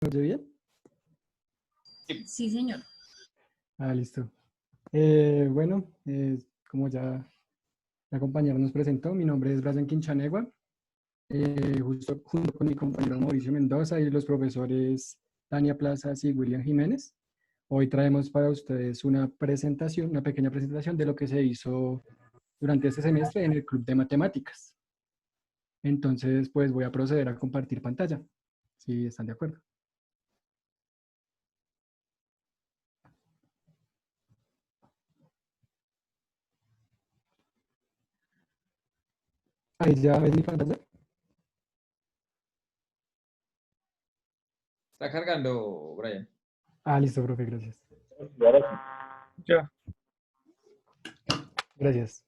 ¿Me oye bien? Sí, señor. Ah, listo. Bueno, como ya la compañera nos presentó, mi nombre es Brian Quinchanegua, justo junto con mi compañero Mauricio Mendoza y los profesores Tania Plazas y William Jiménez. Hoy traemos para ustedes una presentación, una pequeña presentación de lo que se hizo durante este semestre en el Club de Matemáticas. Entonces, pues voy a proceder a compartir pantalla, si están de acuerdo. Ahí ya ves mi pantalla. Está cargando, Brian. Ah, listo, profe, gracias. Ya. Gracias.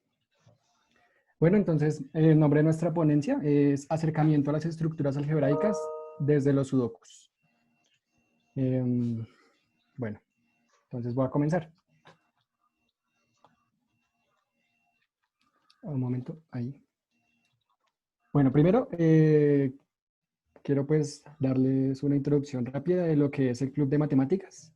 Bueno, entonces, el nombre de nuestra ponencia es Acercamiento a las estructuras algebraicas desde los sudokus. Bueno, entonces voy a comenzar. Un momento, ahí. Bueno, primero, quiero pues darles una introducción rápida de lo que es el Club de Matemáticas.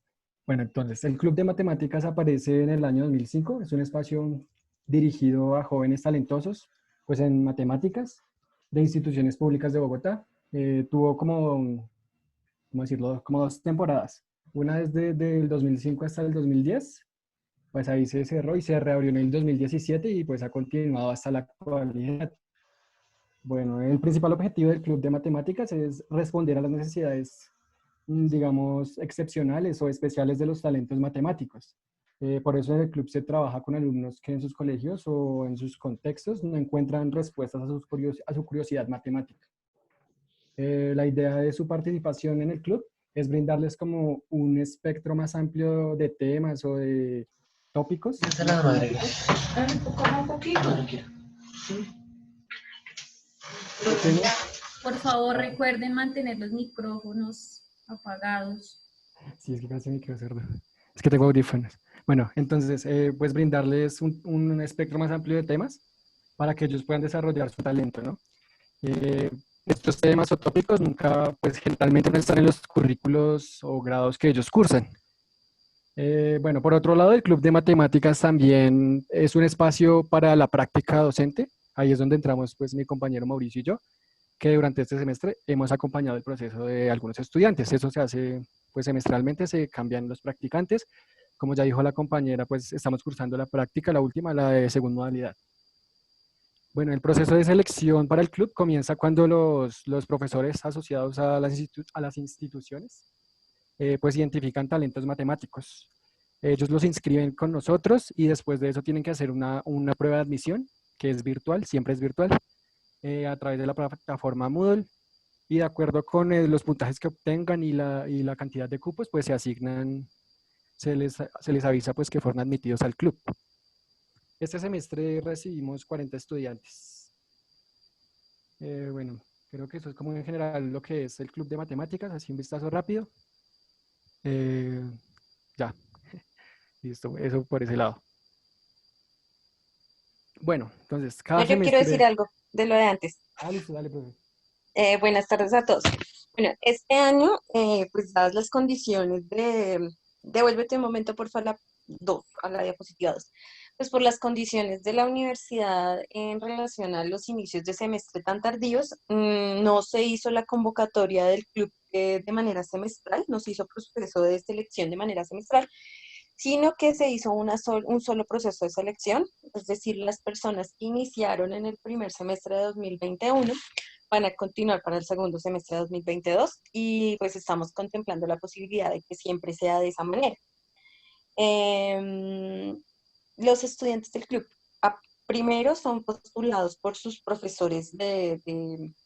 Bueno, entonces, el Club de Matemáticas aparece en el año 2005. Es un espacio dirigido a jóvenes talentosos, pues en matemáticas, de instituciones públicas de Bogotá. Tuvo como, ¿cómo decirlo? Como dos temporadas. Una desde el 2005 hasta el 2010, pues ahí se cerró y se reabrió en el 2017 y pues ha continuado hasta la actualidad. Bueno, el principal objetivo del Club de Matemáticas es responder a las necesidades, digamos, excepcionales o especiales de los talentos matemáticos. Por eso en el club se trabaja con alumnos que en sus colegios o en sus contextos no encuentran respuestas a su curiosidad matemática. La idea de su participación en el club es brindarles como un espectro más amplio de temas o de tópicos matemáticos. Por favor, recuerden mantener los micrófonos apagados. Sí, es que casi me quedo sordo. Es que tengo audífonos. Bueno, entonces, pues brindarles un espectro más amplio de temas para que ellos puedan desarrollar su talento, ¿no? Eh, Estos temas o tópicos nunca, pues generalmente no están en los currículos o grados que ellos cursan. Bueno, por otro lado, el Club de Matemáticas también es un espacio para la práctica docente. Ahí es donde entramos, pues, mi compañero Mauricio y yo, que durante este semestre hemos acompañado el proceso de algunos estudiantes. Eso se hace, pues, semestralmente, se cambian los practicantes. Como ya dijo la compañera, pues, estamos cursando la práctica, la última, la de segunda modalidad. Bueno, el proceso de selección para el club comienza cuando los profesores asociados a las instituciones pues identifican talentos matemáticos. Ellos los inscriben con nosotros y después de eso tienen que hacer una prueba de admisión, que es virtual, siempre es virtual, a través de la plataforma Moodle. Y de acuerdo con los puntajes que obtengan y la cantidad de cupos, pues se asignan, se les avisa pues que fueron admitidos al club. Este semestre recibimos 40 estudiantes. Bueno, creo que eso es como en general lo que es el Club de Matemáticas, así un vistazo rápido. Ya, listo, eso por ese lado. Bueno, entonces, No, cada yo quiero decir semestre... algo de lo de antes. Ah, listo, dale, profe. Buenas tardes a todos. Bueno, este año, pues dadas las condiciones de... Devuélvete un momento, por favor, a la diapositiva 2. Pues por las condiciones de la universidad en relación a los inicios de semestre tan tardíos, no se hizo la convocatoria del club de manera semestral, no se hizo proceso de selección de manera semestral, sino que se hizo un solo proceso de selección, es decir, las personas que iniciaron en el primer semestre de 2021 van a continuar para el segundo semestre de 2022 y pues estamos contemplando la posibilidad de que siempre sea de esa manera. Los estudiantes del club primero son postulados por sus profesores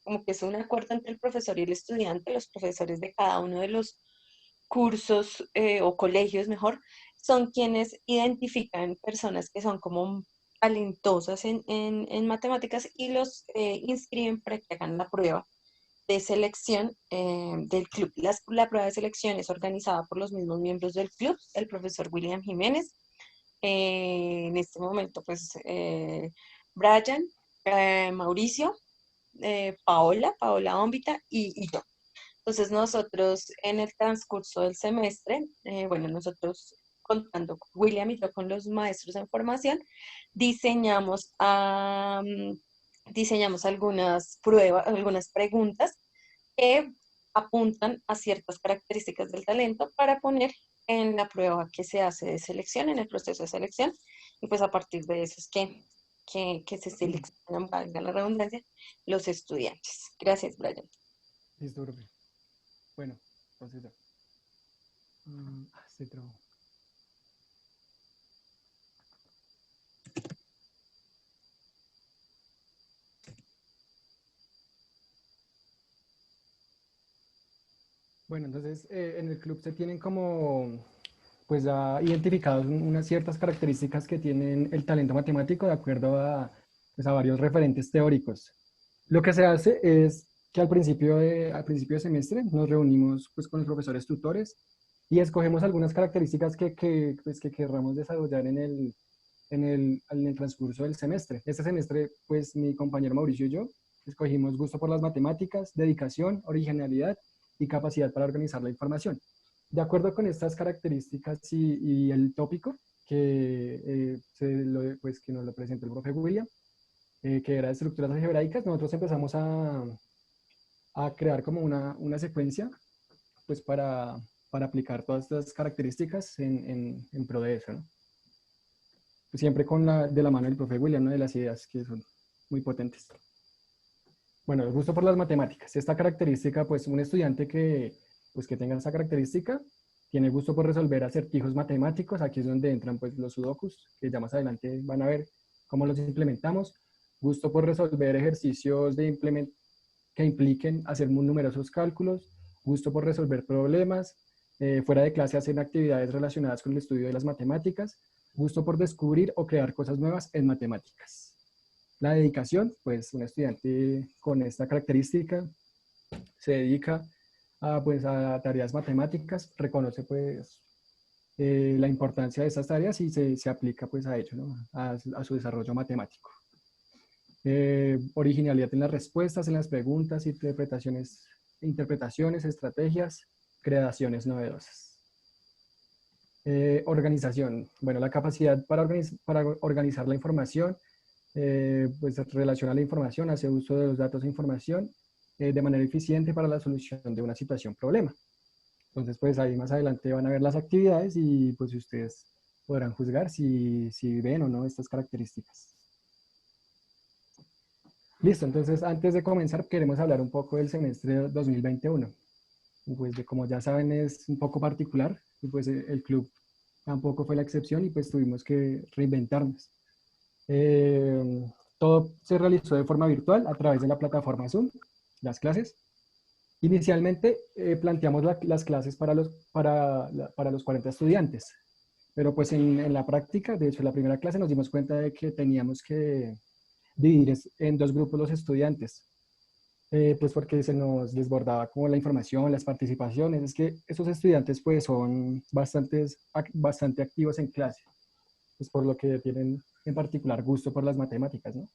como que es un acuerdo entre el profesor y el estudiante, los profesores de cada uno de los cursos o colegios mejor, son quienes identifican personas que son como talentosas en matemáticas y los inscriben para que hagan la prueba de selección del club. La prueba de selección es organizada por los mismos miembros del club, el profesor William Jiménez. En este momento, pues, Brian, Mauricio, Paola Ómbita y yo. Entonces nosotros en el transcurso del semestre, bueno, nosotros contando con William y yo con los maestros en formación, diseñamos, diseñamos algunas pruebas, algunas preguntas que apuntan a ciertas características del talento para poner en la prueba que se hace de selección, en el proceso de selección, y pues a partir de eso es que se seleccionan, valga la redundancia, los estudiantes. Gracias, Brian. Listo, profe. Bueno, entonces ya. Se trabó. Bueno, entonces en el club se tienen como, pues ya identificados unas ciertas características que tienen el talento matemático de acuerdo a, pues, a varios referentes teóricos. Lo que se hace es que al principio de semestre nos reunimos pues, con los profesores tutores y escogemos algunas características pues, que querramos desarrollar en el transcurso del semestre. Este semestre, pues mi compañero Mauricio y yo escogimos gusto por las matemáticas, dedicación, originalidad y capacidad para organizar la información. De acuerdo con estas características y el tópico pues, que nos lo presentó el profe William, que era de estructuras algebraicas, nosotros empezamos a crear como una secuencia pues para aplicar todas estas características en pro de eso, ¿no? Siempre de la mano del profe William, ¿no? De las ideas que son muy potentes. Bueno, el gusto por las matemáticas. Esta característica, pues un estudiante pues, que tenga esa característica, tiene gusto por resolver acertijos matemáticos. Aquí es donde entran pues los sudokus, que ya más adelante van a ver cómo los implementamos. Gusto por resolver ejercicios que impliquen hacer muy numerosos cálculos. Gusto por resolver problemas. Fuera de clase hacen actividades relacionadas con el estudio de las matemáticas. Gusto por descubrir o crear cosas nuevas en matemáticas. La dedicación, pues un estudiante con esta característica se dedica pues, a tareas matemáticas, reconoce pues la importancia de estas tareas y se aplica pues a ello, ¿no? A su desarrollo matemático. Originalidad en las respuestas, en las preguntas, interpretaciones, estrategias, creaciones novedosas. Organización, bueno, la capacidad para organizar la información, pues relaciona la información, hace uso de los datos e información de manera eficiente para la solución de una situación-problema. Entonces, pues ahí más adelante van a ver las actividades y pues ustedes podrán juzgar si ven o no estas características. Listo, entonces antes de comenzar queremos hablar un poco del semestre 2021. Pues como ya saben es un poco particular y pues el club tampoco fue la excepción y pues tuvimos que reinventarnos. Todo se realizó de forma virtual a través de la plataforma Zoom, las clases. Inicialmente planteamos las clases para los 40 estudiantes, pero pues en la práctica, de hecho en la primera clase nos dimos cuenta de que teníamos que dividir en dos grupos los estudiantes, pues porque se nos desbordaba como la información, las participaciones. Es que esos estudiantes pues son bastante activos en clase, pues por lo que tienen en particular gusto por las matemáticas, ¿no?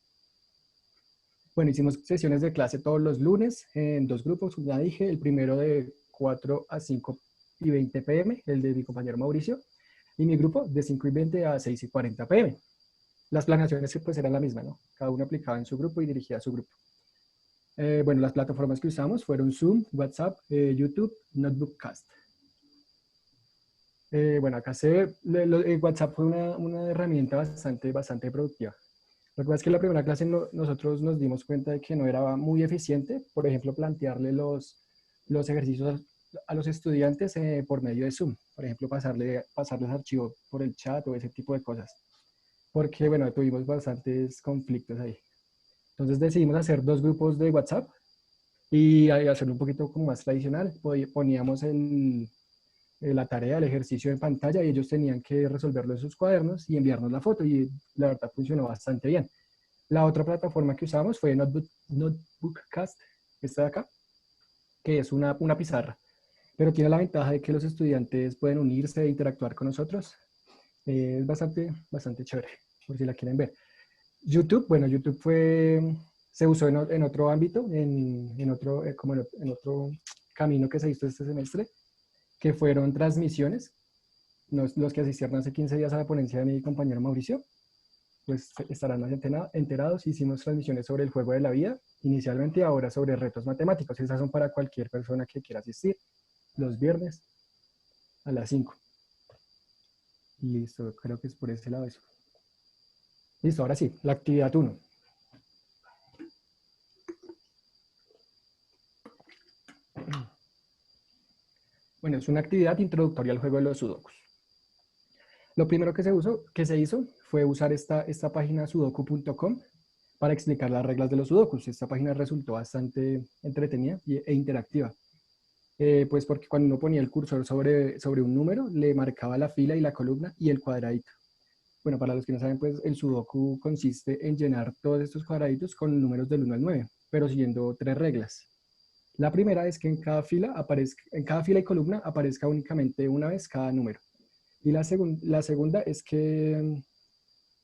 Bueno, hicimos sesiones de clase todos los lunes en dos grupos, ya dije, el primero de 4 a 5:20 p.m., el de mi compañero Mauricio, y mi grupo de 5:20 a 6:40 p.m. Las planeaciones pues eran la misma, ¿no? Cada uno aplicaba en su grupo y dirigía a su grupo. Bueno, las plataformas que usamos fueron Zoom, WhatsApp, YouTube, Notebookcast. Bueno, acá WhatsApp fue una herramienta bastante productiva. Lo que pasa es que en la primera clase nosotros nos dimos cuenta de que no era muy eficiente, por ejemplo, plantearle los ejercicios a los estudiantes por medio de Zoom. Por ejemplo, pasarles archivos por el chat o ese tipo de cosas. Porque, bueno, tuvimos bastantes conflictos ahí. Entonces decidimos hacer dos grupos de WhatsApp y hacerlo un poquito como más tradicional. Poníamos la tarea, el ejercicio en pantalla y ellos tenían que resolverlo en sus cuadernos y enviarnos la foto y la verdad funcionó bastante bien. La otra plataforma que usamos fue Notebookcast, esta de acá, que es una pizarra, pero tiene la ventaja de que los estudiantes pueden unirse e interactuar con nosotros. Es bastante chévere, por si la quieren ver. YouTube, bueno, YouTube se usó en otro ámbito, en otro camino que se hizo este semestre, que fueron transmisiones. Los que asistieron hace 15 días a la ponencia de mi compañero Mauricio, pues estarán más enterados. Hicimos transmisiones sobre el juego de la vida, inicialmente, ahora sobre retos matemáticos. Esas son para cualquier persona que quiera asistir, los viernes a las 5. Listo, creo que es por ese lado eso. Listo, ahora sí, la actividad 1. Bueno, es una actividad introductoria al juego de los sudokus. Lo primero que se hizo fue usar esta página sudoku.com para explicar las reglas de los sudokus. Esta página resultó bastante entretenida e interactiva. Pues porque cuando uno ponía el cursor sobre un número, le marcaba la fila y la columna y el cuadradito. Bueno, para los que no saben, pues el sudoku consiste en llenar todos estos cuadraditos con números del 1 al 9, pero siguiendo 3 reglas. La primera es que en cada fila y columna aparezca únicamente una vez cada número. Y la segunda es que,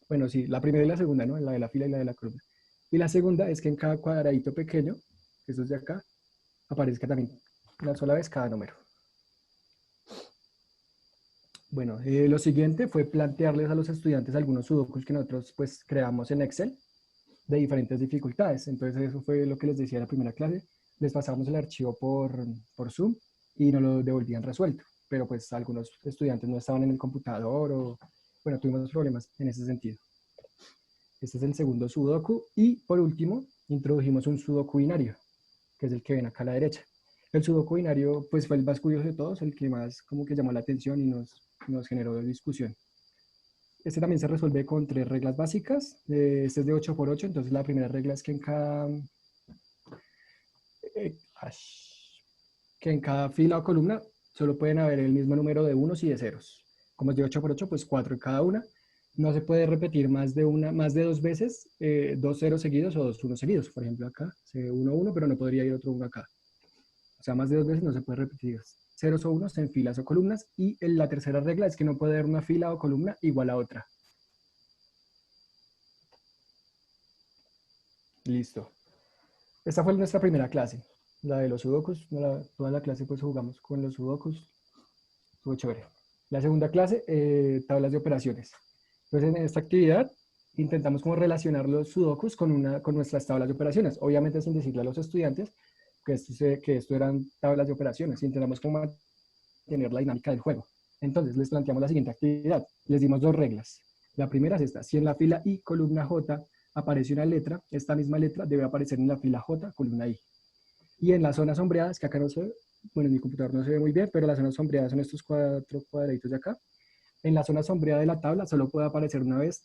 bueno, sí, la primera y la segunda, ¿no? La de la fila y la de la columna. Y la segunda es que en cada cuadradito pequeño, que esos de acá, aparezca también una sola vez cada número. Bueno, lo siguiente fue plantearles a los estudiantes algunos sudokus que nosotros pues creamos en Excel de diferentes dificultades. Entonces eso fue lo que les decía en la primera clase. Les pasamos el archivo por Zoom y nos lo devolvían resuelto. Pero pues algunos estudiantes no estaban en el computador o, bueno, tuvimos problemas en ese sentido. Este es el segundo sudoku. Y por último, introdujimos un sudoku binario, que es el que ven acá a la derecha. El sudoku binario pues fue el más curioso de todos, el que más como que llamó la atención y nos generó discusión. Este también se resuelve con 3 reglas básicas. Este es de 8 por 8, entonces la primera regla es que en cada fila o columna solo pueden haber el mismo número de unos y de ceros. Como es de 8 por 8, pues 4 en cada una. No se puede repetir más de 2 veces 2 ceros seguidos o 2 unos seguidos. Por ejemplo, acá se ve 1, 1, pero no podría ir otro 1 acá. O sea, más de 2 veces no se puede repetir ceros o unos en filas o columnas. Y la tercera regla es que no puede haber una fila o columna igual a otra. Listo. Esta fue nuestra primera clase, la de los sudokus. Toda la clase pues jugamos con los sudokus. Estuvo chévere. La segunda clase, tablas de operaciones. Entonces en esta actividad intentamos como relacionar los sudokus con nuestras tablas de operaciones. Obviamente sin decirle a los estudiantes que esto eran tablas de operaciones. Intentamos como mantener la dinámica del juego. Entonces les planteamos la siguiente actividad. Les dimos 2 reglas. La primera es esta. Si en la fila I, columna J, aparece una letra, esta misma letra debe aparecer en la fila J, columna I. Y en las zonas sombreadas, que acá no se ve, bueno, en mi computador no se ve muy bien, pero las zonas sombreadas son estos 4 cuadraditos de acá. En la zona sombreada de la tabla solo puede aparecer una vez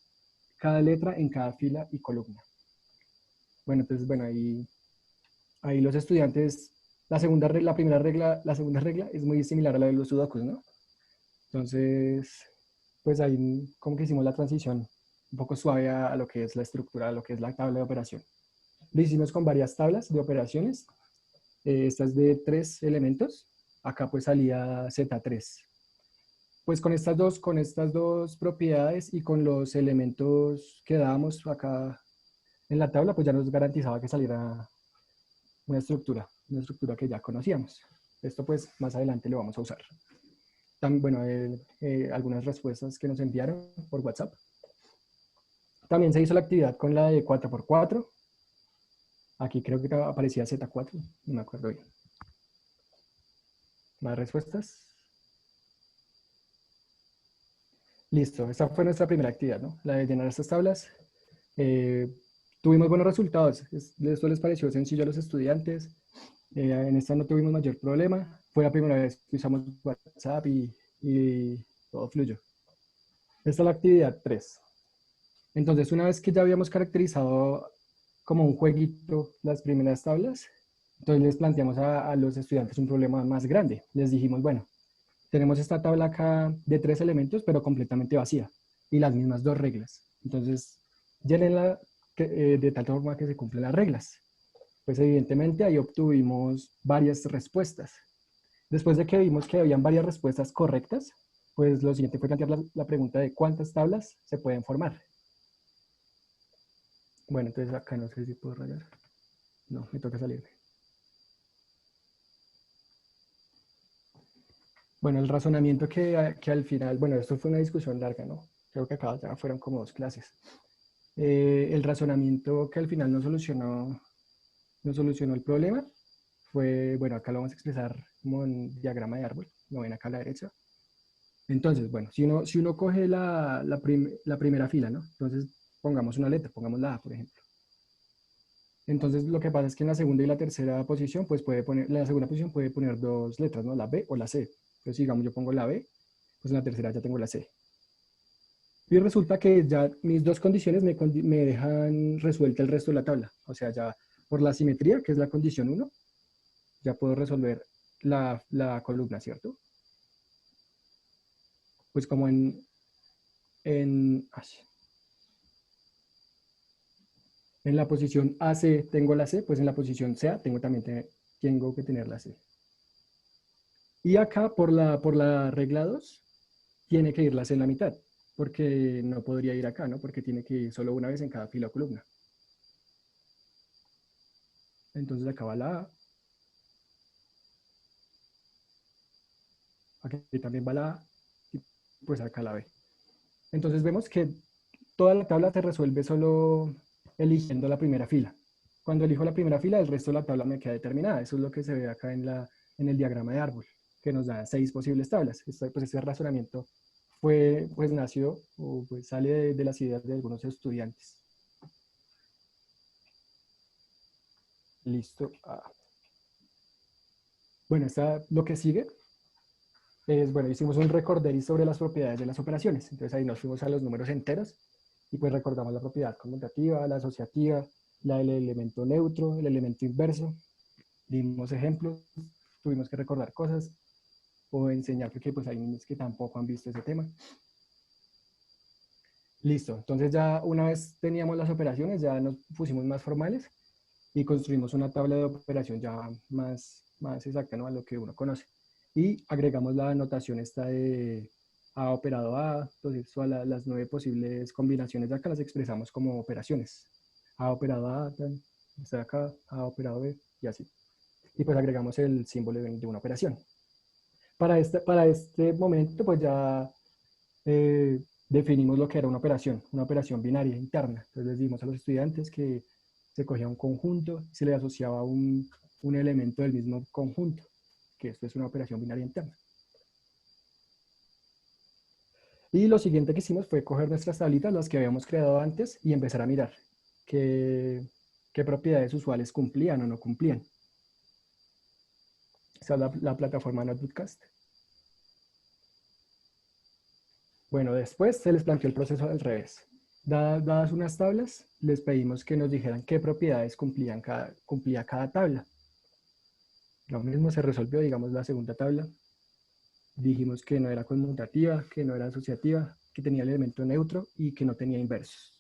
cada letra en cada fila y columna. Bueno, entonces, bueno, ahí los estudiantes, la segunda regla es muy similar a la de los sudokus, ¿no? Entonces, pues ahí como que hicimos la transición un poco suave a lo que es la estructura, a lo que es la tabla de operación. Lo hicimos con varias tablas de operaciones. Esta es de 3 elementos. Acá pues salía Z3. Pues con estas dos propiedades y con los elementos que dábamos acá en la tabla, pues ya nos garantizaba que saliera una estructura que ya conocíamos. Esto pues más adelante lo vamos a usar. También, bueno, algunas respuestas que nos enviaron por WhatsApp. También se hizo la actividad con la de 4x4. Aquí creo que aparecía Z4, no me acuerdo bien. ¿Más respuestas? Listo, esta fue nuestra primera actividad, ¿no? La de llenar estas tablas. Tuvimos buenos resultados. Esto les pareció sencillo a los estudiantes. En esta no tuvimos mayor problema. Fue la primera vez que usamos WhatsApp y todo fluyó. Esta es la actividad 3. Entonces, una vez que ya habíamos caracterizado como un jueguito las primeras tablas, entonces les planteamos a los estudiantes un problema más grande. Les dijimos, bueno, tenemos esta tabla acá de 3 elementos, pero completamente vacía, y las mismas 2 reglas. Entonces, llénenla de tal forma que se cumplan las reglas. Pues evidentemente ahí obtuvimos varias respuestas. Después de que vimos que habían varias respuestas correctas, pues lo siguiente fue plantear la pregunta de cuántas tablas se pueden formar. Bueno, entonces acá no sé si puedo rayar. No, me toca salirme. Bueno, el razonamiento que al final, bueno, esto fue una discusión larga, ¿no? Creo que acá ya fueron como 2 clases. El razonamiento que al final no solucionó el problema fue, bueno, acá lo vamos a expresar como en diagrama de árbol, lo ven acá a la derecha. Entonces, bueno, si uno coge la primera fila, ¿no? Entonces, pongamos una letra, pongamos la A, por ejemplo. Entonces, lo que pasa es que en la segunda y la tercera posición, pues la segunda posición puede poner 2 letras, ¿no? La B o la C. Entonces, digamos, yo pongo la B, pues en la tercera ya tengo la C. Y resulta que ya mis 2 condiciones me dejan resuelta el resto de la tabla. O sea, ya por la simetría, que es la condición 1, ya puedo resolver la columna, ¿cierto? Pues como en la posición AC tengo la C, pues en la posición CA tengo que tener la C. Y acá por la regla 2 tiene que ir la C en la mitad, porque no podría ir acá, ¿no? Porque tiene que ir solo una vez en cada fila o columna. Entonces acá va la A. Aquí también va la A. Y pues acá la B. Entonces vemos que toda la tabla se resuelve solo eligiendo la primera fila. Cuando elijo la primera fila, el resto de la tabla me queda determinada. Eso es lo que se ve acá en el diagrama de árbol, que nos da 6 posibles tablas. Pues este razonamiento nació o pues sale de las ideas de algunos estudiantes. Listo. Bueno, lo que sigue es, bueno, hicimos un recorderis sobre las propiedades de las operaciones. Entonces ahí nos fuimos a los números enteros y pues recordamos la propiedad conmutativa, la asociativa, la del elemento neutro, el elemento inverso. Dimos ejemplos, tuvimos que recordar cosas o enseñar porque pues hay niños que tampoco han visto ese tema. Listo, entonces ya una vez teníamos las operaciones, ya nos pusimos más formales y construimos una tabla de operación ya más exacta, ¿no? A lo que uno conoce. Y agregamos la notación esta de A operado A, entonces todas las 9 posibles combinaciones de acá las expresamos como operaciones. A operado A, está acá, A operado B, y así. Y pues agregamos el símbolo de una operación. Para este momento, pues ya definimos lo que era una operación binaria interna. Entonces les dimos a los estudiantes que se cogía un conjunto, se le asociaba un elemento del mismo conjunto, que esto es una operación binaria interna. Y lo siguiente que hicimos fue coger nuestras tablitas, las que habíamos creado antes, y empezar a mirar qué propiedades usuales cumplían o no cumplían. Esa es la plataforma Notebookcast. Bueno, después se les planteó el proceso al revés. Dadas unas tablas, les pedimos que nos dijeran qué propiedades cumplía cada tabla. Lo mismo se resolvió, digamos, la segunda tabla. Dijimos que no era conmutativa, que no era asociativa, que tenía el elemento neutro y que no tenía inversos.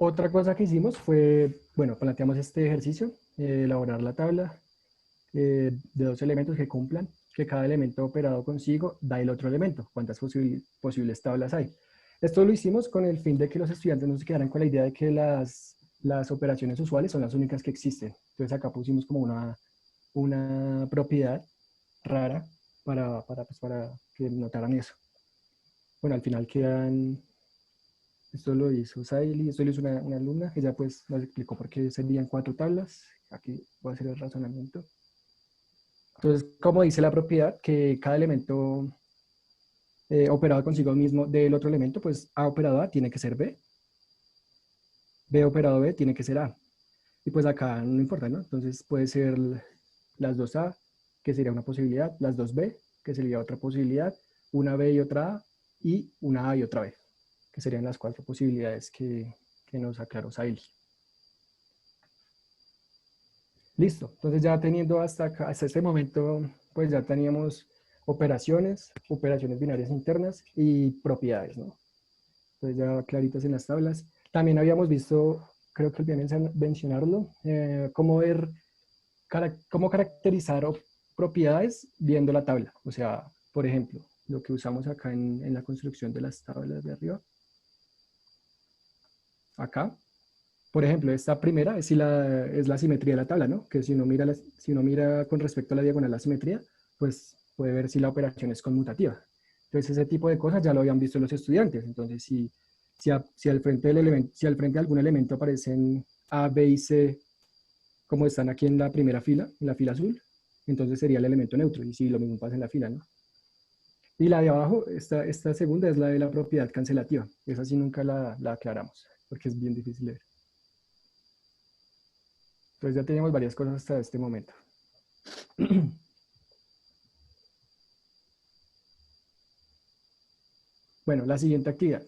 Otra cosa que hicimos fue, bueno, planteamos este ejercicio, elaborar la tabla de 2 elementos que cumplan, que cada elemento operado consigo da el otro elemento, cuántas posibles tablas hay. Esto lo hicimos con el fin de que los estudiantes no se quedaran con la idea de que las operaciones usuales son las únicas que existen. Entonces acá pusimos como una propiedad rara para que notaran eso. Bueno, al final quedan, esto lo hizo Saily, esto lo hizo una alumna que ya pues nos explicó por qué serían 4 tablas. Aquí voy a hacer el razonamiento. Entonces, como dice la propiedad, que cada elemento operado consigo mismo del otro elemento, pues A operado A tiene que ser B, B operado B tiene que ser A. Y pues acá no importa, ¿no? Entonces puede ser las 2A, que sería una posibilidad, las 2B, que sería otra posibilidad, una B y otra A, y una A y otra B, que serían las 4 posibilidades que nos aclaró Saily. Listo, entonces ya teniendo hasta este momento, pues ya teníamos operaciones binarias internas y propiedades, ¿no? Entonces ya claritas en las tablas. También habíamos visto, creo que olvidé mencionarlo, cómo caracterizar propiedades viendo la tabla. O sea, por ejemplo, lo que usamos acá en la construcción de las tablas de arriba. Acá. Por ejemplo, esta primera es la simetría de la tabla, ¿no? Que si uno mira, si uno mira con respecto a la diagonal la simetría, pues puede ver si la operación es conmutativa. Entonces, ese tipo de cosas ya lo habían visto los estudiantes. Entonces, si al frente del elemento, si al frente de algún elemento aparecen A, B y C, como están aquí en la primera fila, en la fila azul, entonces sería el elemento neutro. Y si lo mismo pasa en la fila, ¿no? Y la de abajo, esta segunda es la de la propiedad cancelativa. Esa sí nunca la aclaramos, porque es bien difícil de ver. Entonces ya teníamos varias cosas hasta este momento. Bueno, la siguiente actividad.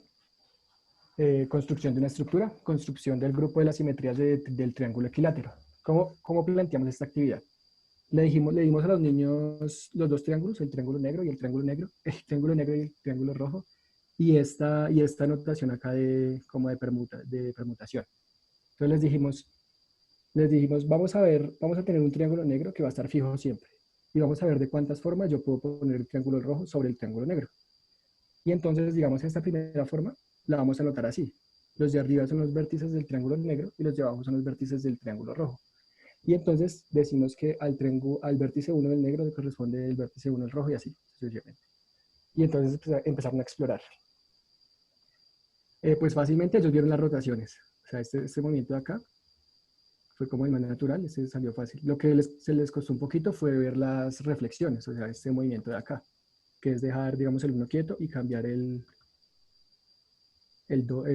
Construcción de una estructura, construcción del grupo de las simetrías del triángulo equilátero. ¿Cómo planteamos esta actividad? Le dimos a los niños los dos triángulos, el triángulo negro y el triángulo negro, el triángulo negro y el triángulo rojo, y esta notación acá como de permutación. Entonces les dijimos, vamos a tener un triángulo negro que va a estar fijo siempre. Y vamos a ver de cuántas formas yo puedo poner el triángulo rojo sobre el triángulo negro. Y entonces, digamos, esta primera forma la vamos a anotar así. Los de arriba son los vértices del triángulo negro y los de abajo son los vértices del triángulo rojo. Y entonces decimos que al vértice 1 del negro le corresponde el vértice 1 del rojo y así sucesivamente. Y entonces empezaron a explorar. Pues fácilmente ellos vieron las rotaciones. O sea, este movimiento de acá fue como de manera natural, este salió fácil. Lo que se les costó un poquito fue ver las reflexiones, o sea, este movimiento de acá, que es dejar, digamos, el 1 quieto y cambiar el 2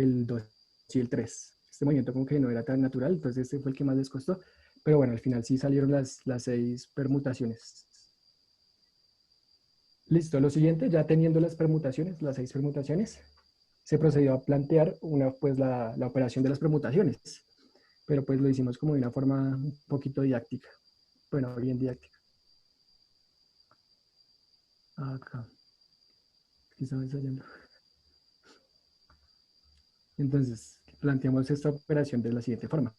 y el 3. Este movimiento como que no era tan natural, entonces este fue el que más les costó. Pero bueno, al final sí salieron las 6 permutaciones. Listo, lo siguiente, ya teniendo las permutaciones, las 6 permutaciones, se procedió a plantear la operación de las permutaciones. Pero pues lo hicimos como de una forma un poquito didáctica. Bueno, bien didáctica. Acá. Aquí estaba ensayando. Entonces, planteamos esta operación de la siguiente forma.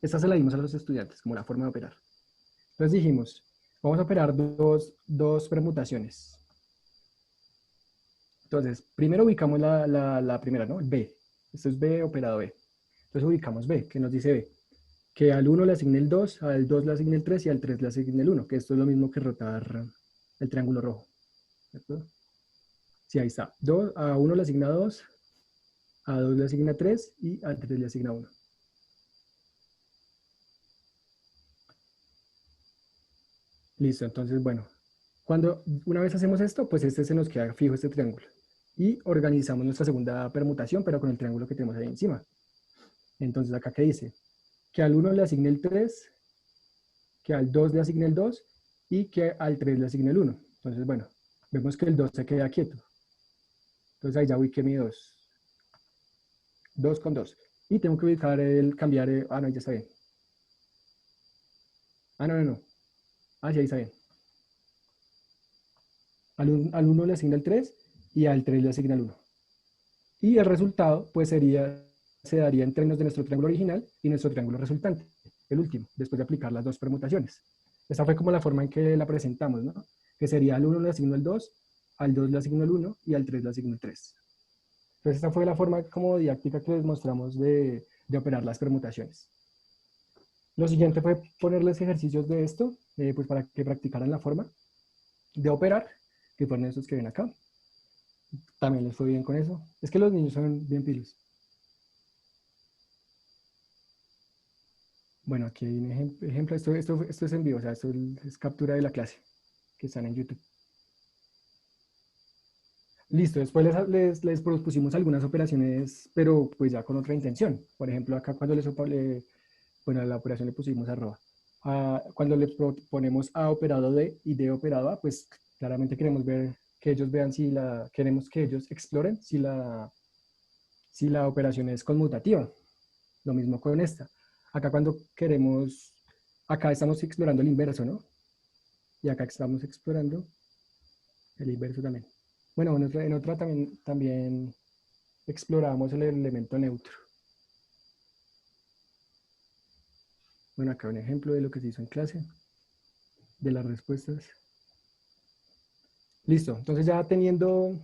Esta se la dimos a los estudiantes como la forma de operar. Entonces dijimos, vamos a operar dos permutaciones. Entonces, primero ubicamos la primera, ¿no? B. Esto es B operado B. Entonces ubicamos B, que nos dice B. Que al 1 le asigne el 2, al 2 le asigne el 3 y al 3 le asigne el 1, que esto es lo mismo que rotar el triángulo rojo. ¿Cierto? Sí, ahí está. A 1 le asigna 2, a 2 le asigna 3 y al 3 le asigna 1. Listo, entonces, bueno, una vez hacemos esto, pues se nos queda fijo este triángulo. Y organizamos nuestra segunda permutación, pero con el triángulo que tenemos ahí encima. Entonces, acá, ¿qué dice? Que al 1 le asigne el 3, que al 2 le asigne el 2 y que al 3 le asigne el 1. Entonces, bueno, vemos que el 2 se queda quieto. Entonces, ahí ya ubiqué mi 2. 2 con 2. Y tengo que ubicar cambiar, no, ya está bien. No. Sí, ahí está bien. Al 1 le asigna el 3 y al 3 le asigna el 1. Y el resultado, pues se daría en términos de nuestro triángulo original y nuestro triángulo resultante, el último, después de aplicar las dos permutaciones. Esta fue como la forma en que la presentamos, ¿no? Que sería al 1 le asigno el 2, al 2 le asigno el 1 y al 3 le asigno el 3. Entonces esta fue la forma como didáctica que les mostramos de operar las permutaciones. Lo siguiente fue ponerles ejercicios de esto, pues para que practicaran la forma de operar, que fueron esos que ven acá. También les fue bien con eso. Es que los niños son bien pilos. Bueno, aquí hay un ejemplo. Esto es en vivo, o sea, esto es captura de la clase que están en YouTube. Listo, después les propusimos algunas operaciones, pero pues ya con otra intención. Por ejemplo, acá cuando bueno, a la operación le pusimos arroba. Cuando le ponemos A operado D y D operado A, pues claramente queremos ver que ellos vean queremos que ellos exploren si la operación es conmutativa. Lo mismo con esta. Acá acá estamos explorando el inverso, ¿no? Y acá estamos explorando el inverso también. Bueno, en otra también exploramos el elemento neutro. Bueno, acá un ejemplo de lo que se hizo en clase, de las respuestas. Listo, entonces ya teniendo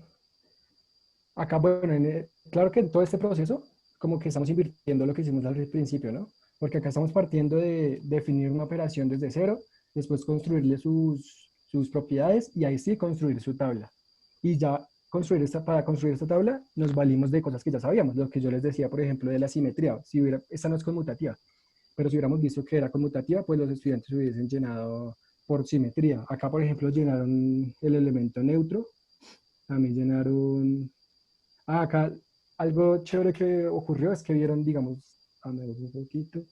acá, bueno, claro que en todo este proceso como que estamos invirtiendo lo que hicimos al principio, ¿no? Porque acá estamos partiendo de definir una operación desde cero, después construirle sus propiedades y ahí sí construir su tabla. Y ya para construir esta tabla nos valimos de cosas que ya sabíamos, lo que yo les decía, por ejemplo, de la simetría. Esta no es conmutativa, pero si hubiéramos visto que era conmutativa, pues los estudiantes hubiesen llenado por simetría. Acá, por ejemplo, llenaron el elemento neutro, también llenaron... Ah, acá algo chévere que ocurrió es que vieron, digamos, a ver, un poquito.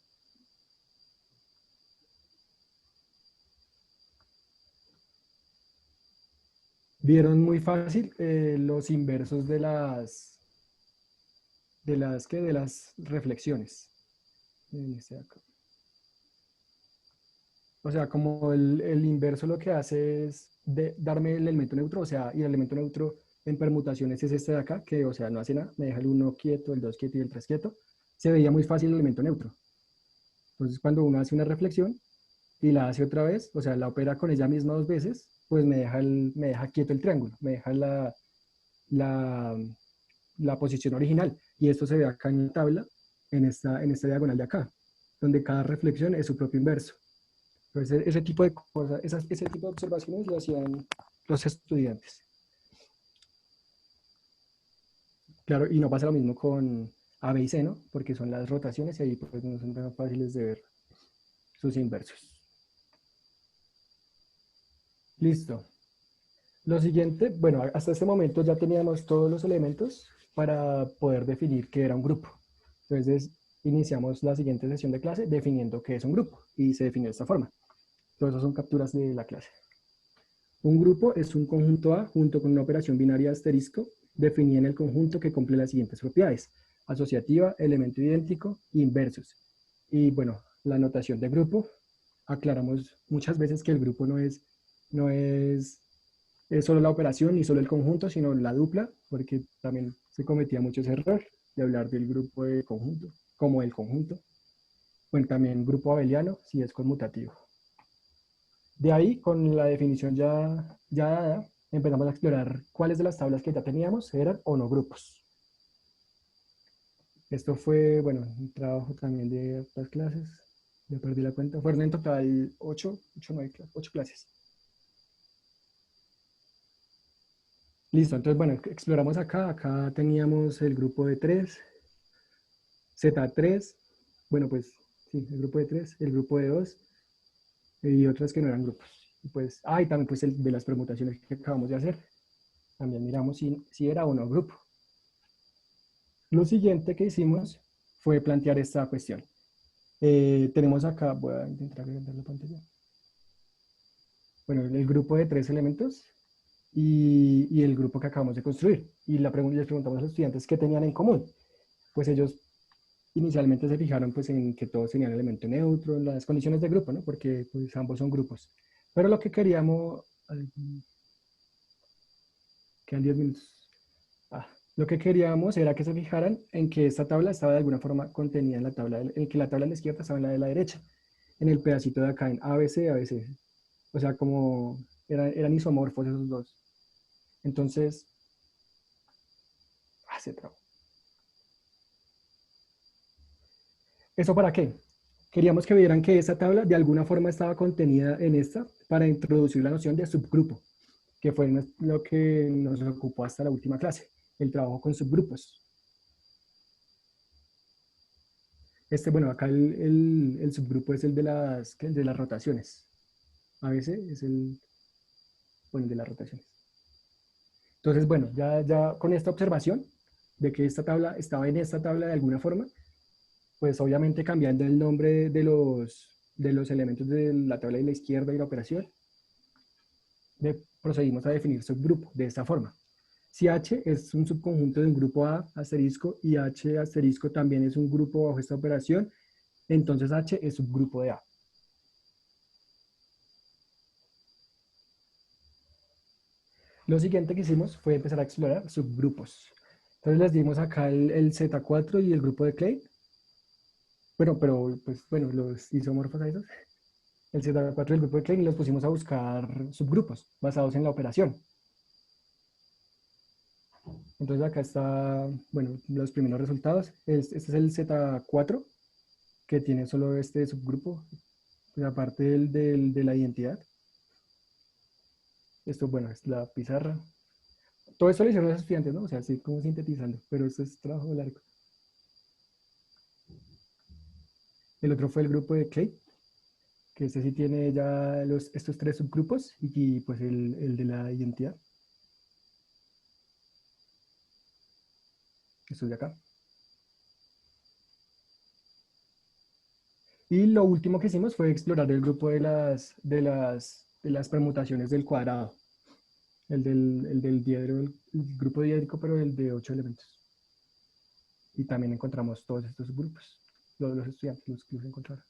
Vieron muy fácil los inversos de las reflexiones. O sea, como el inverso lo que hace es darme el elemento neutro, o sea, y el elemento neutro en permutaciones es este de acá, que, o sea, no hace nada, me deja el 1 quieto, el 2 quieto y el 3 quieto. Se veía muy fácil el elemento neutro. Entonces, cuando uno hace una reflexión y la hace otra vez, o sea, la opera con ella misma 2 veces, pues me deja quieto el triángulo, me deja la, la posición original. Y esto se ve acá en la tabla, en esta diagonal de acá, donde cada reflexión es su propio inverso. Entonces, ese tipo de cosas, ese tipo de observaciones lo hacían los estudiantes. Claro, y no pasa lo mismo con A, B y C, ¿no? Porque son las rotaciones y ahí pues no son tan fáciles de ver sus inversos. Listo. Lo siguiente, bueno, hasta este momento ya teníamos todos los elementos para poder definir qué era un grupo. Entonces, iniciamos la siguiente sesión de clase definiendo qué es un grupo y se definió de esta forma. Todas esas son capturas de la clase. Un grupo es un conjunto A junto con una operación binaria asterisco definida en el conjunto que cumple las siguientes propiedades: asociativa, elemento idéntico, inversos. Y bueno, la notación de grupo, aclaramos muchas veces que el grupo no es solo la operación ni solo el conjunto, sino la dupla, porque también se cometía mucho ese error de hablar del grupo de conjunto como el conjunto. Bueno, también grupo abeliano si es conmutativo. De ahí, con la definición ya dada, empezamos a explorar cuáles de las tablas que ya teníamos eran o no grupos. Esto fue, bueno, un trabajo también de otras clases. Ya perdí la cuenta. Fueron en total 8 clases. Listo, entonces, bueno, exploramos acá. Acá teníamos el grupo de 3, Z3, bueno, pues, sí, el grupo de 3, el grupo de 2, y otras que no eran grupos. Y pues, y también pues el de las permutaciones que acabamos de hacer. También miramos si era o no grupo. Lo siguiente que hicimos fue plantear esta cuestión. Tenemos acá, voy a intentar agrandar la pantalla. Bueno, el grupo de 3 elementos y el grupo que acabamos de construir. Y les preguntamos a los estudiantes qué tenían en común. Pues ellos inicialmente se fijaron pues en que todos tenían elemento neutro, en las condiciones de grupo, ¿no? Porque pues ambos son grupos. Pero lo que queríamos... Quedan 10 minutos. Lo que queríamos era que se fijaran en que esta tabla estaba de alguna forma contenida en la tabla, en que la tabla de la izquierda estaba en la de la derecha, en el pedacito de acá, en ABC, ABC. O sea, como eran isomorfos esos dos. Entonces, se trabó. ¿Eso para qué? Queríamos que vieran que esa tabla de alguna forma estaba contenida en esta para introducir la noción de subgrupo, que fue lo que nos ocupó hasta la última clase, el trabajo con subgrupos. Bueno, acá el subgrupo es el de las rotaciones. A veces es el de las rotaciones. Entonces, bueno, ya con esta observación de que esta tabla estaba en esta tabla de alguna forma, pues obviamente cambiando el nombre de los elementos de la tabla de la izquierda y la operación, procedimos a definir subgrupo de esta forma. Si H es un subconjunto de un grupo A asterisco y H asterisco también es un grupo bajo esta operación, entonces H es subgrupo de A. Lo siguiente que hicimos fue empezar a explorar subgrupos. Entonces les dimos acá el Z4 y el grupo de Klein. Bueno, pero pues bueno, los isomorfos a esos. El Z4 y el grupo de Klein, y los pusimos a buscar subgrupos basados en la operación. Entonces acá está, bueno, los primeros resultados. Este es el Z4, que tiene solo este subgrupo, pues aparte de la identidad. Esto, bueno, es la pizarra. Todo esto lo hicieron los estudiantes, ¿no? O sea, así como sintetizando, pero esto es trabajo largo. El otro fue el grupo de Clay, que este sí tiene ya estos tres subgrupos y pues el de la identidad. Esto es de acá. Y lo último que hicimos fue explorar el grupo de las permutaciones del cuadrado. El del diedro, el grupo diédrico, pero el de 8 elementos. Y también encontramos todos estos subgrupos, los estudiantes, los que los encontraron.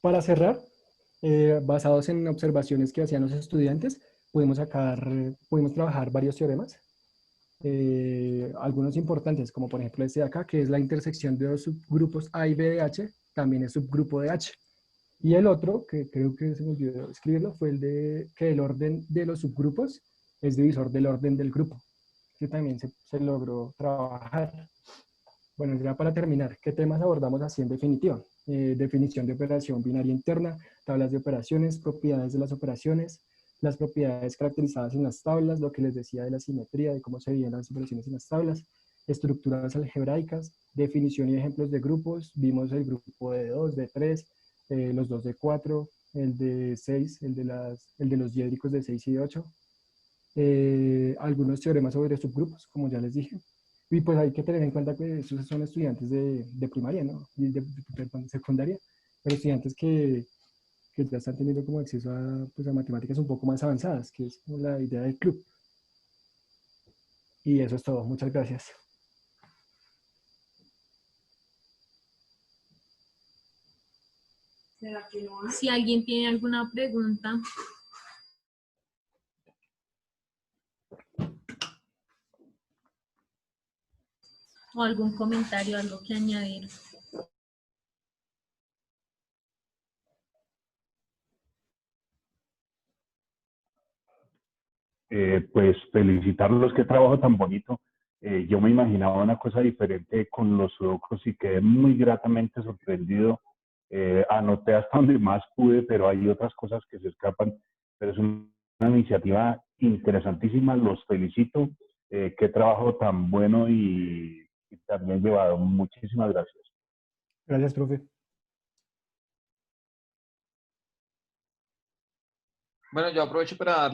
Para cerrar, basados en observaciones que hacían los estudiantes, pudimos trabajar varios teoremas. Algunos importantes, como por ejemplo este de acá, que es la intersección de los subgrupos A y B de H, también es subgrupo de H. Y el otro, que creo que se me olvidó escribirlo, fue el de que el orden de los subgrupos es divisor del orden del grupo, que también se logró trabajar. Bueno, ya para terminar, ¿qué temas abordamos así en definitiva? Definición de operación binaria interna, tablas de operaciones, propiedades de las operaciones, las propiedades caracterizadas en las tablas, lo que les decía de la simetría, de cómo se veían las operaciones en las tablas, estructuras algebraicas, definición y ejemplos de grupos, vimos el grupo de 2, de 3, los dos de 4, el de 6, el de los diédricos de 6 y de 8, algunos teoremas sobre subgrupos, como ya les dije. Y pues hay que tener en cuenta que esos son estudiantes de primaria, ¿no? Y de secundaria, pero estudiantes que ya están teniendo como acceso pues, a matemáticas un poco más avanzadas, que es como la idea del club. Y eso es todo. Muchas gracias. Si alguien tiene alguna pregunta. O algún comentario, algo que añadir. Pues felicitarlos, qué trabajo tan bonito. Yo me imaginaba una cosa diferente con los sudokus y quedé muy gratamente sorprendido. Anoté hasta donde más pude, pero hay otras cosas que se escapan. Pero es una iniciativa interesantísima, los felicito. Qué trabajo tan bueno y también llevado. Muchísimas gracias. Gracias, profe. Bueno, yo aprovecho para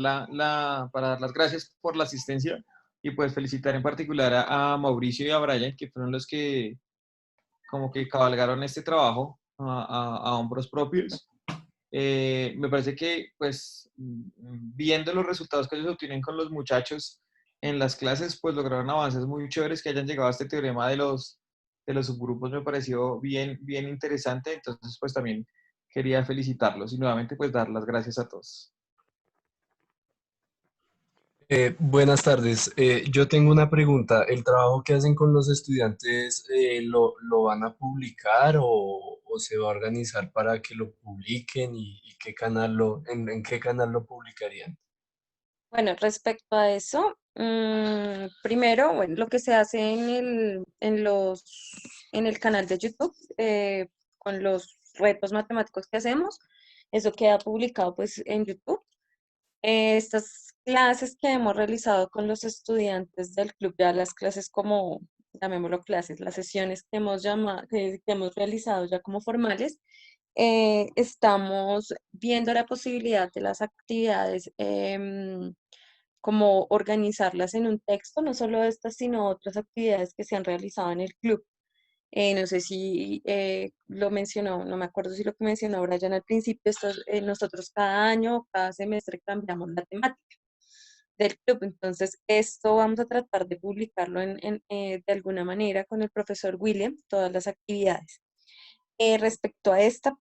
para dar las gracias por la asistencia y pues felicitar en particular a Mauricio y a Brian, que fueron los que como que cabalgaron este trabajo a hombros propios. Me parece que pues viendo los resultados que ellos obtienen con los muchachos en las clases, pues lograron avances muy chéveres que hayan llegado a este teorema de los subgrupos, me pareció bien interesante, entonces pues también quería felicitarlos y nuevamente pues dar las gracias a todos. Buenas tardes. Yo tengo una pregunta. ¿El trabajo que hacen con los estudiantes lo van a publicar o se va a organizar para que lo publiquen y qué canal en qué canal lo publicarían? Bueno, respecto a eso, primero, bueno, lo que se hace en el canal de YouTube, con los retos matemáticos que hacemos, eso queda publicado pues en YouTube. Estas clases que hemos realizado con los estudiantes del club, ya las clases como, llamémoslo clases, las sesiones que hemos realizado ya como formales, estamos viendo la posibilidad de las actividades, como organizarlas en un texto, no solo estas, sino otras actividades que se han realizado en el club. No sé si lo mencionó, no me acuerdo si lo que mencionó Brian al principio, nosotros cada año, cada semestre cambiamos la temática del club, entonces esto vamos a tratar de publicarlo de alguna manera con el profesor William, todas las actividades. Respecto a esta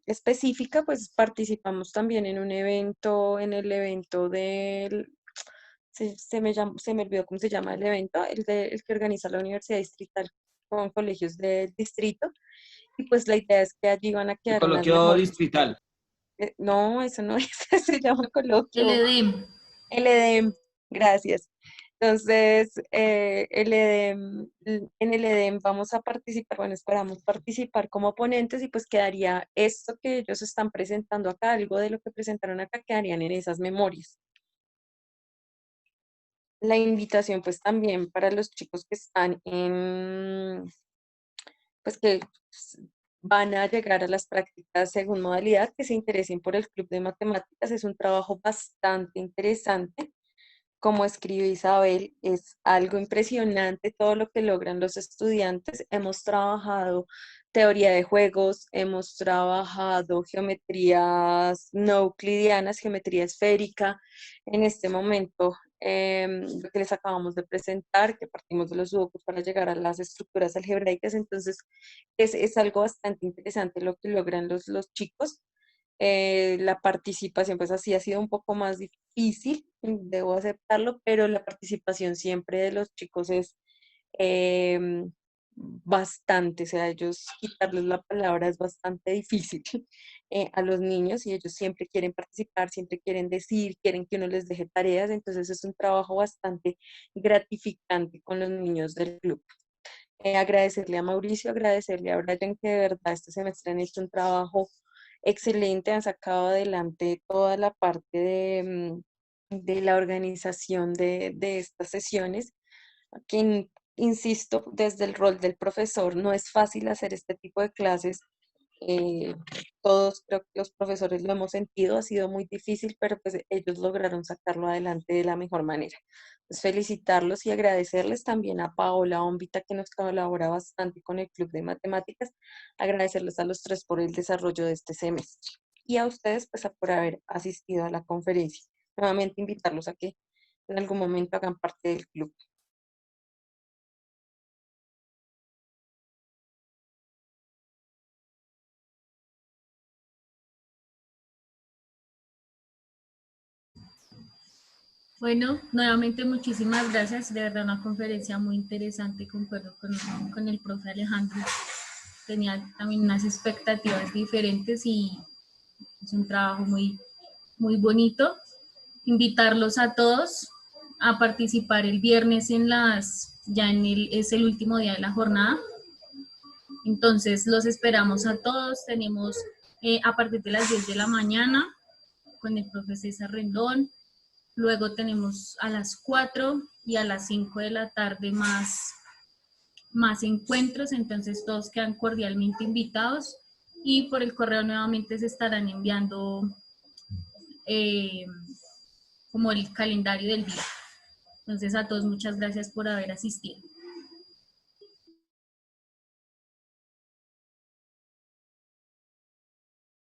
específica, pues participamos también en un evento, en el evento se me olvidó cómo se llama el evento, el que organiza la Universidad Distrital con colegios del distrito, y pues la idea es que allí van a El quedar unas coloquio mejores. distrital. No, eso no es, se llama El coloquio. EDEM. El EDEM, gracias. Entonces, en el EDEM vamos a participar, bueno, esperamos participar como ponentes y pues quedaría esto que ellos están presentando acá, algo de lo que presentaron acá, quedarían en esas memorias. La invitación pues también para los chicos que están pues que van a llegar a las prácticas según modalidad, que se interesen por el Club de Matemáticas. Es un trabajo bastante interesante. Como escribe Isabel, es algo impresionante todo lo que logran los estudiantes. Hemos trabajado teoría de juegos, hemos trabajado geometrías no euclidianas, geometría esférica. En este momento, lo que les acabamos de presentar, que partimos de los sudokus para llegar a las estructuras algebraicas, entonces es algo bastante interesante lo que logran los chicos. La participación, pues así ha sido un poco más difícil, debo aceptarlo, pero la participación siempre de los chicos es bastante, o sea, ellos quitarles la palabra es bastante difícil a los niños y ellos siempre quieren participar, siempre quieren decir, quieren que uno les deje tareas, entonces es un trabajo bastante gratificante con los niños del club. Agradecerle a Mauricio, agradecerle a Brian que de verdad este semestre han hecho un trabajo excelente, han sacado adelante toda la parte de la organización de estas sesiones. Aquí, insisto, desde el rol del profesor, no es fácil hacer este tipo de clases. eh, Todos creo que los profesores lo hemos sentido, ha sido muy difícil, pero pues ellos lograron sacarlo adelante de la mejor manera. Pues felicitarlos y agradecerles también a Paola Ombita que nos colabora bastante con el Club de Matemáticas, agradecerles a los tres por el desarrollo de este semestre y a ustedes pues por haber asistido a la conferencia. Nuevamente invitarlos a que en algún momento hagan parte del club. Bueno, nuevamente muchísimas gracias. De verdad, una conferencia muy interesante. Concuerdo con el profe Alejandro. Tenía también unas expectativas diferentes y es un trabajo muy, muy bonito. Invitarlos a todos a participar el viernes es el último día de la jornada. Entonces los esperamos a todos. Tenemos a partir de las 10 de la mañana con el profe César Rendón. Luego tenemos a las 4 y a las 5 de la tarde más encuentros, entonces todos quedan cordialmente invitados y por el correo nuevamente se estarán enviando como el calendario del día. Entonces a todos muchas gracias por haber asistido.